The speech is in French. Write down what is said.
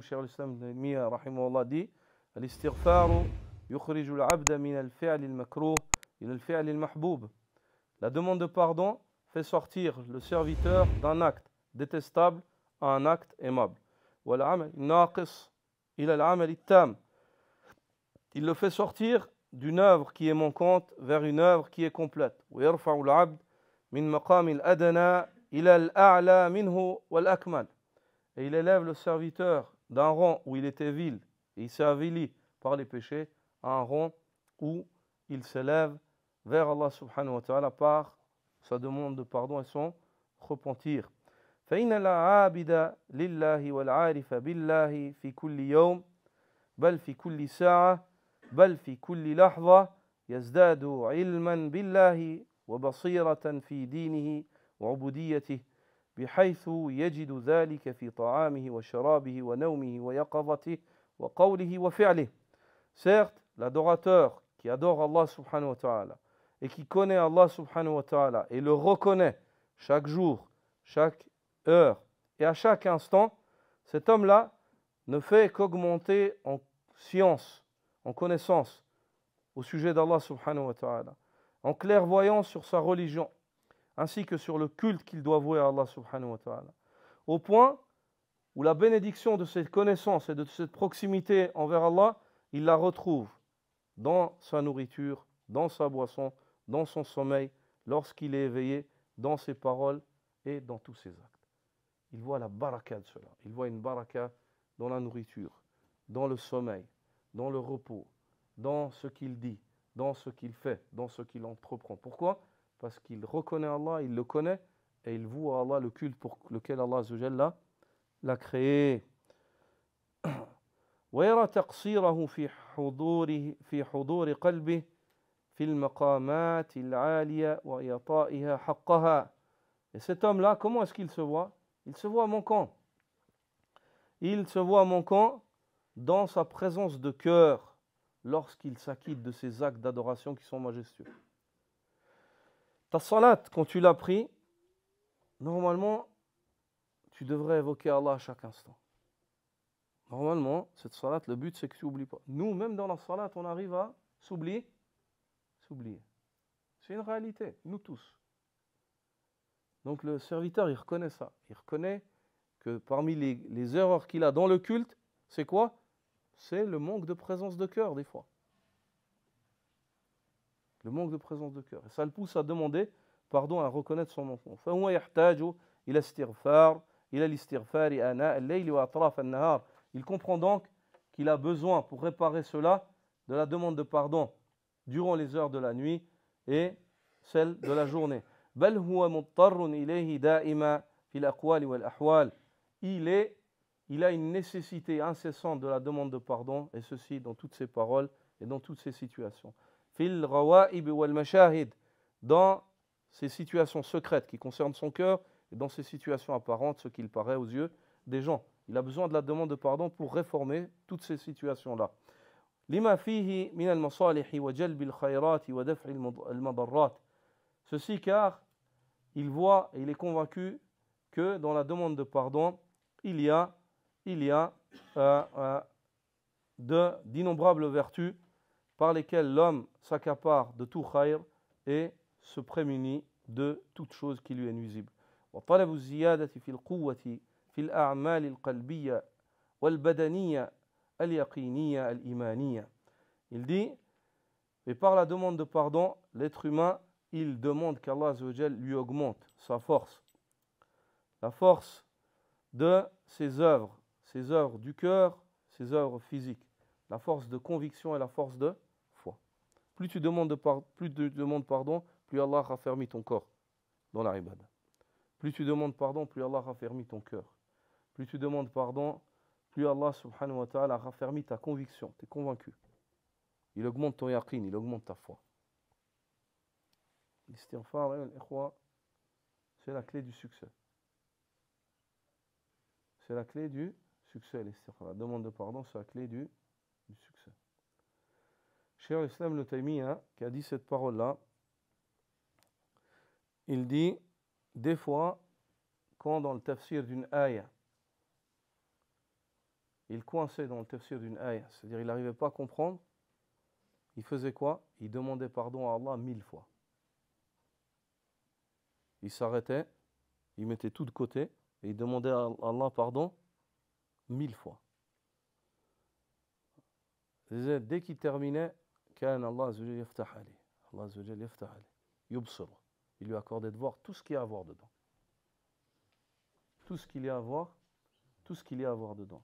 Cheikh al-Islam Ibn Taymiyyah rahimahullah dit Al-istighfaru yukhriju al-abda min al-fi'l al-makruh ila al-fi'l al-mahboub. La demande de pardon fait sortir le serviteur d'un acte détestable à un acte aimable. Wal-amal naqis ila al-amal at-tam. Il le fait sortir d'une œuvre qui est manquante vers une œuvre qui est complète. Wa yarfa'u al-'abd min maqam al-adna ila al-a'la minhu wal-akmal. Et il élève le serviteur d'un rang où il était vil et il s'est avili par les péchés à un rang où il s'élève vers Allah subhanahu wa ta'ala par sa demande de pardon et son repentir. فإن العابد لله والعارف بالله في كل يوم بل في كل ساعة بل في كل لحظة يزداد علما بالله وبصيرة في دينه وعبوديته بحيث يجد ذلك في طعامه وشرابه ونومه ويقظته وقوله وفعله. Certes, l'adorateur qui adore Allah subhanahu wa ta'ala et qui connaît Allah subhanahu wa ta'ala et le reconnaît chaque jour, chaque heure et à chaque instant, cet homme-là ne fait qu'augmenter en science, en connaissance au sujet d'Allah subhanahu wa ta'ala, en clairvoyance sur sa religion, ainsi que sur le culte qu'il doit vouer à Allah subhanahu wa ta'ala. Au point où la bénédiction de cette connaissance et de cette proximité envers Allah, il la retrouve dans sa nourriture, dans sa boisson, dans son sommeil, lorsqu'il est éveillé, dans ses paroles et dans tous ses actes. Il voit la baraka de cela. Il voit une baraka dans la nourriture, dans le sommeil, dans le repos, dans ce qu'il dit, dans ce qu'il fait, dans ce qu'il entreprend. Pourquoi ? Parce qu'il reconnaît Allah, il le connaît et il voue à Allah le culte pour lequel Allah Azza wa Jalla l'a créé. ويرى تقصيره في حضور قلبه في المقامات العالية وإعطائها حقها. Et cet homme-là, comment est-ce qu'il se voit ? Il se voit manquant. Il se voit manquant dans sa présence de cœur lorsqu'il s'acquitte de ces actes d'adoration qui sont majestueux. Ta salat, quand tu l'as pris, normalement, tu devrais évoquer Allah à chaque instant. Normalement, cette salat, le but, c'est que tu n'oublies pas. Nous, même dans la salat, on arrive à s'oublier. C'est une réalité, nous tous. Donc le serviteur, il reconnaît ça. Il reconnaît que parmi les erreurs qu'il a dans le culte, c'est quoi ? C'est le manque de présence de cœur, des fois. Le manque de présence de cœur. Et ça le pousse à demander pardon, à reconnaître son manquement. فهو يحتاج إلى استغفار إلى الاستغفار آناء الليل وأطراف النهار. Il comprend donc qu'il a besoin, pour réparer cela, de la demande de pardon durant les heures de la nuit et celles de la journée. بل هو مضطر إليه دائما في الأقوال والأحوال. Il a une nécessité incessante de la demande de pardon, et ceci dans toutes ses paroles et dans toutes ses situations. في الغوائب والمشاهد. Dans ces situations secrètes qui concernent son cœur et dans ces situations apparentes, ce qu'il paraît aux yeux des gens. Il a besoin de la demande de pardon pour réformer toutes ces situations-là. لما فيه من المصالح وجلب الخيرات ودفع المضرات. Ceci car il voit et il est convaincu que dans la demande de pardon, il y a d'innombrables vertus par lesquelles l'homme s'accapare de tout khayr et se prémunit de toute chose qui lui est nuisible. وطلب الزيادة في القوة في الأعمال القلبية والبدنية اليقينية الإيمانية. Il dit, et par la demande de pardon, l'être humain, il demande qu'Allah Azza wa Jal lui augmente sa force, la force de ses œuvres du cœur, ses œuvres physiques, la force de conviction et la force de foi. Plus tu demandes pardon, plus Allah raffermit ton corps dans la ibada. Plus tu demandes pardon, plus Allah raffermit ton cœur. Plus tu demandes pardon, plus Allah subhanahu wa ta'ala raffermit ta conviction. Tu es convaincu. Il augmente ton yaqin, il augmente ta foi. L'istighfar, c'est la clé du succès. C'est la clé du succès, l'istighfar. La demande de pardon, c'est la clé du succès. Cheikh al-Islam Ibn Taymiyyah, qui a dit cette parole-là, il dit, des fois, quand dans le tafsir d'une ayah, il coinçait dans le tafsir d'une ayah, c'est-à-dire il n'arrivait pas à comprendre, il faisait quoi? Il demandait pardon à Allah 1000 fois. Il s'arrêtait, il mettait tout de côté, et il demandait à Allah pardon 1000 fois. Dès qu'il terminait, كان الله عز وجل يفتح عليه. Allah عز وجل يفتح عليه. يبصر. Il lui accordait de voir tout ce qu'il y a à voir dedans. Tout ce qu'il y a à voir, tout ce qu'il y a à voir dedans.